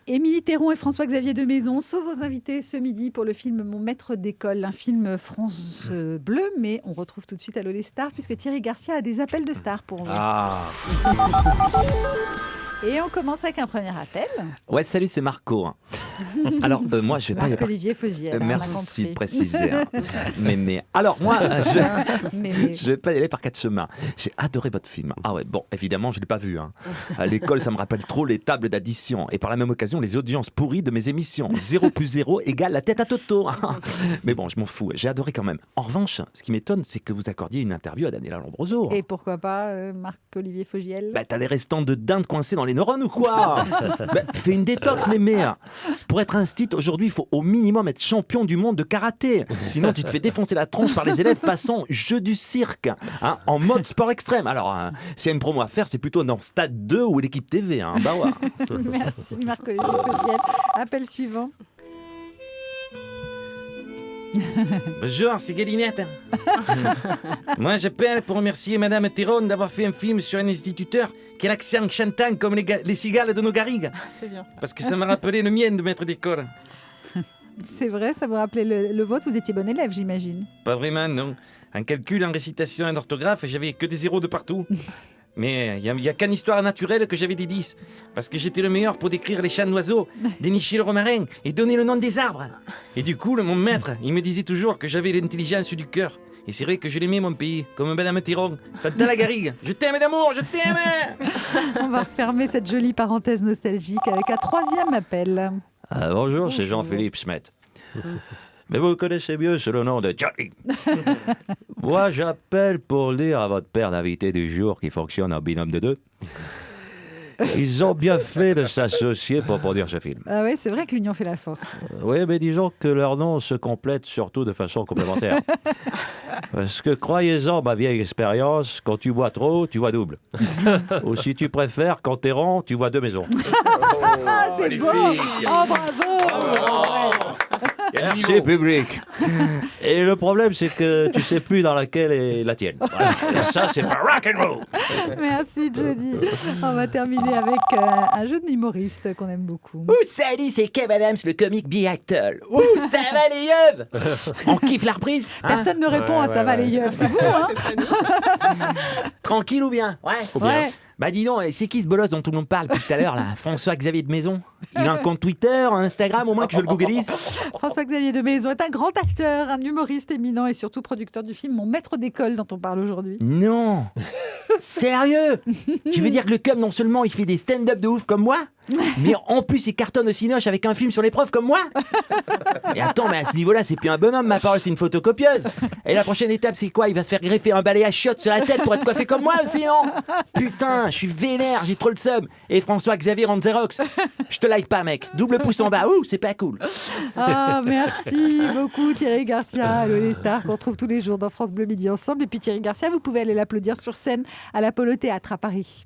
Émilie Théron et François-Xavier de Maison sont vos invités ce midi pour le film Mon maître d'école, un film France Bleu, mais on retrouve tout de suite Allô les stars puisque Thierry Garcia a des appels de stars pour vous. Et on commence avec un premier appel. Ouais, salut, c'est Marco. Alors, moi, je vais pas... Marc-Olivier Fogiel. Merci de préciser. Mais alors, moi, je vais pas y aller par quatre chemins. J'ai adoré votre film. Ah ouais, bon, évidemment, je l'ai pas vu. À l'école, ça me rappelle trop les tables d'addition. Et par la même occasion, les audiences pourries de mes émissions. 0 + 0 égale la tête à Toto. Mais bon, je m'en fous. J'ai adoré quand même. En revanche, ce qui m'étonne, c'est que vous accordiez une interview à Daniela Lombroso. Et pourquoi pas Marc-Olivier Fogiel? T'as des restants de dinde coincés dans les neurones ou quoi? Fais une détox, mémé. Pour être un stit, aujourd'hui, il faut au minimum être champion du monde de karaté. Sinon, tu te fais défoncer la tronche par les élèves façon jeu du cirque, en mode sport extrême. Alors, s'il y a une promo à faire, c'est plutôt dans Stade 2 ou l'équipe TV. Bah ouais. Merci Marc-Olivier Fogiel. Appel suivant. Bonjour, c'est Galinette. Moi, j'appelle pour remercier Madame Théron d'avoir fait un film sur un instituteur qui a l'accent chantant comme les cigales de nos garrigues. C'est bien. Parce que ça m'a rappelé le mien de maître d'école. C'est vrai, ça vous rappelait le vôtre. Vous étiez bon élève, j'imagine. Pas vraiment, non. En calcul, en récitation et en orthographe, j'avais que des 0 de partout. Mais il n'y a qu'en histoire naturelle que j'avais des 10. Parce que j'étais le meilleur pour décrire les chants d'oiseaux, dénicher le romarin et donner le nom des arbres. Et du coup, mon maître, il me disait toujours que j'avais l'intelligence du cœur. Et c'est vrai que je l'aimais, mon pays, comme Madame Théron. T'as la garrigue. Je t'aime d'amour, je t'aime. On va refermer cette jolie parenthèse nostalgique avec un troisième appel. Bonjour, c'est Jean-Philippe Schmet. Mais vous connaissez mieux sous le nom de Johnny. Moi, j'appelle pour dire à votre père d'invité du jour qui fonctionne en binôme de deux. Ils ont bien fait de s'associer pour produire ce film. Ah oui, c'est vrai que l'union fait la force. Oui, mais disons que leurs noms se complètent surtout de façon complémentaire. Parce que croyez-en, ma vieille expérience, quand tu bois trop, tu vois double. Ou si tu préfères, quand t'es rond, tu vois deux maisons. C'est beau. Oh, bravo. Merci, public. Et le problème, c'est que tu sais plus dans laquelle est la tienne. Voilà. Ça, c'est pas rock'n'roll. Merci, Johnny. On va terminer avec un jeu d'humoriste qu'on aime beaucoup. Ouh, salut, c'est Kev Adams, le comique bi-actor. Ouh, ça va les yeux. On kiffe la reprise. Personne ne répond à ça va les yeux. C'est vous, hein? Tranquille ou bien? Ouais. Bah dis donc, c'est qui ce bolos dont tout le monde parle depuis tout à l'heure là? François-Xavier de Maison. Il a un compte Twitter, un Instagram, au moins que je le googlise. François-Xavier de Maison est un grand acteur, un humoriste éminent et surtout producteur du film Mon maître d'école dont on parle aujourd'hui. Non. Sérieux? Tu veux dire que le cum, non seulement il fait des stand-up de ouf comme moi, mais en plus il cartonne au cinoche avec un film sur l'épreuve comme moi? Et attends, mais à ce niveau-là, c'est plus un bonhomme, ma parole, c'est une photocopieuse. Et la prochaine étape, c'est quoi? Il va se faire greffer un balai à chiottes sur la tête pour être coiffé comme moi aussi, non? Putain, je suis vénère, j'ai trop le seum. Et François-Xavier rend Xerox. Je te like pas, mec. Double pouce en bas. Ouh, c'est pas cool. Ah, merci beaucoup Thierry Garcia. Allô les stars qu'on retrouve tous les jours dans France Bleu Midi ensemble. Et puis Thierry Garcia, vous pouvez aller l'applaudir sur scène à l'Apollo Théâtre à Paris.